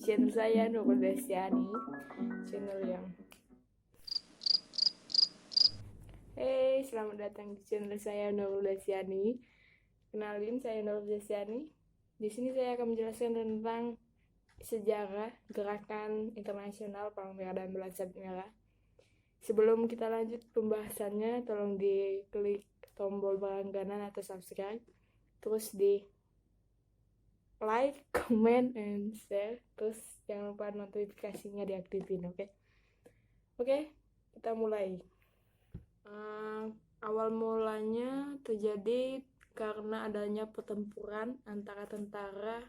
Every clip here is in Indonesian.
channel saya Nurul Desiani, channel yang selamat datang di channel saya Nurul Desiani. Kenalin, saya Nurul Desiani. Di sini saya akan menjelaskan tentang sejarah gerakan internasional Palang Merah dan Bulan Sabit Merah. Sebelum kita lanjut pembahasannya, tolong diklik tombol berlangganan atau subscribe, terus di like, comment, and share. Terus jangan lupa notifikasinya diaktifin, oke? Kita mulai. Awal mulanya terjadi karena adanya pertempuran antara tentara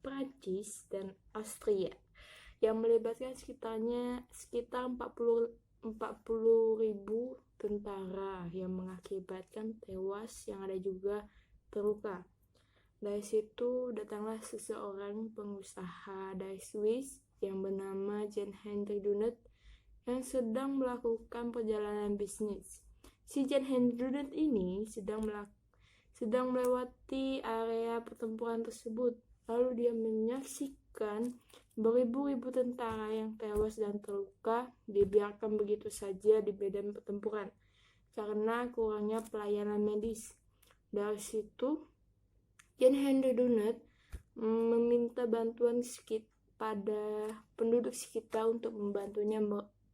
Prancis dan Austria yang melibatkan sekitar 40.000 tentara yang mengakibatkan tewas yang ada juga terluka. Dari situ datanglah seseorang pengusaha dari Swiss yang bernama Jean-Henri Dunant yang sedang melakukan perjalanan bisnis. Si Jean-Henri Dunant ini sedang melewati area pertempuran tersebut. Lalu dia menyaksikan beribu-ribu tentara yang tewas dan terluka dibiarkan begitu saja di medan pertempuran karena kurangnya pelayanan medis. Dari situ Jean-Henri Dunant meminta bantuan pada penduduk sekitar untuk membantunya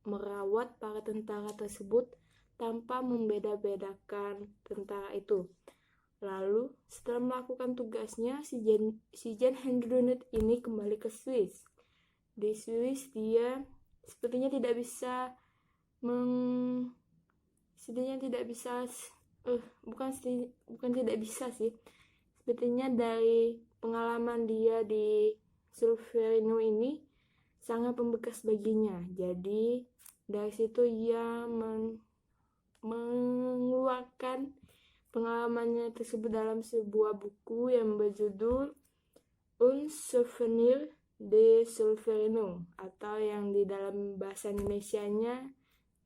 merawat para tentara tersebut tanpa membeda-bedakan tentara itu. Lalu setelah melakukan tugasnya, si Jean-Henri Dunant ini kembali ke Swiss. Di Swiss dia sepertinya tidak bisa sepertinya dari pengalaman dia di Solferino ini sangat membekas baginya. Jadi dari situ ia mengeluarkan pengalamannya tersebut dalam sebuah buku yang berjudul Un Souvenir de Solferino, atau yang di dalam bahasa Indonesianya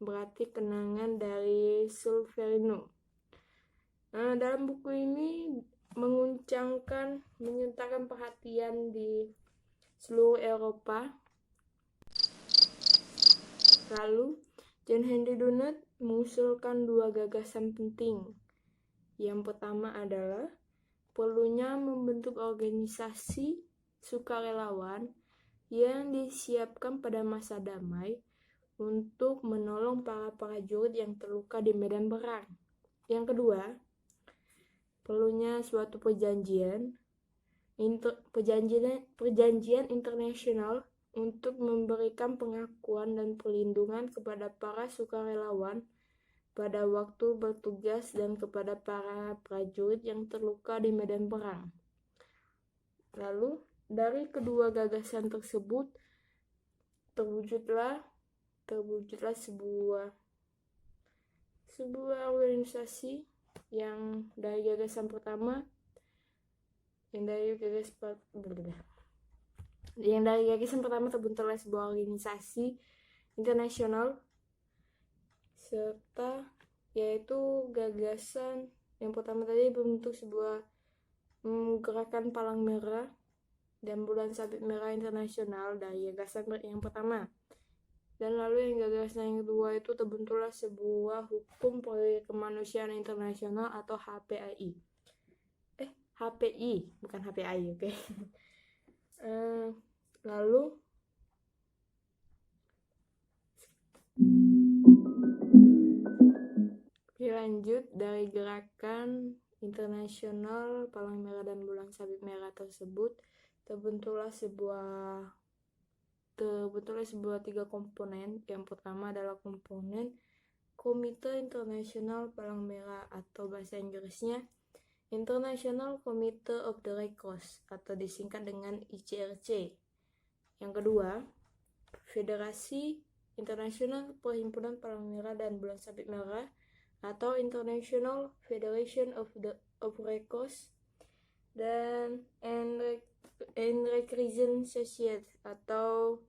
berarti kenangan dari Solferino. Dalam buku ini menyentakan perhatian di seluruh Eropa. Lalu Jean-Henri Dunant mengusulkan dua gagasan penting. Yang pertama adalah perlunya membentuk organisasi sukarelawan yang disiapkan pada masa damai untuk menolong para prajurit yang terluka di medan perang. Yang kedua, perlunya suatu perjanjian internasional untuk memberikan pengakuan dan perlindungan kepada para sukarelawan pada waktu bertugas dan kepada para prajurit yang terluka di medan perang. Lalu dari kedua gagasan tersebut terwujudlah sebuah organisasi yang dari gagasan pertama terbentuklah sebuah organisasi internasional, serta yaitu gagasan yang pertama tadi bentuk sebuah gerakan Palang Merah dan Bulan Sabit Merah Internasional dari gagasan yang pertama. Dan lalu yang gagasan yang kedua itu terbentuklah sebuah Hukum Proyek Kemanusiaan Internasional atau HPAI. HPI, bukan HPI, oke. Lalu lanjut dari gerakan internasional Palang Merah dan Bulan Sabit Merah tersebut terbentuklah sebuah 3 komponen. Yang pertama adalah komponen Komite Internasional Palang Merah atau bahasa Inggrisnya International Committee of the Red Cross atau disingkat dengan ICRC. Yang kedua, Federasi Internasional Perhimpunan Palang Merah dan Bulan Sabit Merah atau International Federation of Red Cross, dan Enrecreation Society atau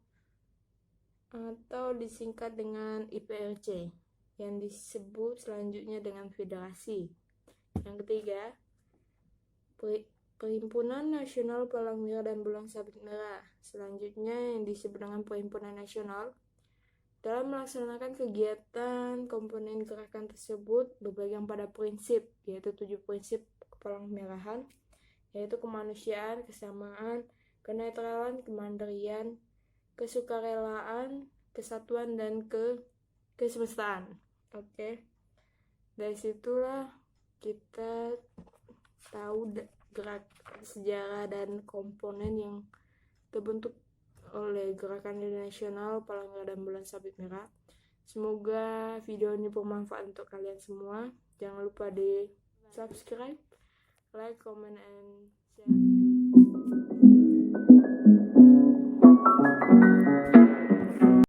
disingkat dengan IPRC yang disebut selanjutnya dengan federasi. Yang ketiga, Perhimpunan Nasional Palang Merah dan Bulan Sabit Merah. Selanjutnya yang disebut dengan Perhimpunan Nasional. Dalam melaksanakan kegiatan, komponen gerakan tersebut berpegang pada prinsip, yaitu 7 prinsip kepalang merahan, yaitu kemanusiaan, kesamaan, kenetralan, kemandirian, kesukarelaan, kesatuan, dan kesemestaan. Oke. Dari situlah kita tahu gerak sejarah dan komponen yang terbentuk oleh Gerakan Nasional Palang Merah dan Bulan Sabit Merah. Semoga video ini bermanfaat untuk kalian semua. Jangan lupa di subscribe, like, comment, and share.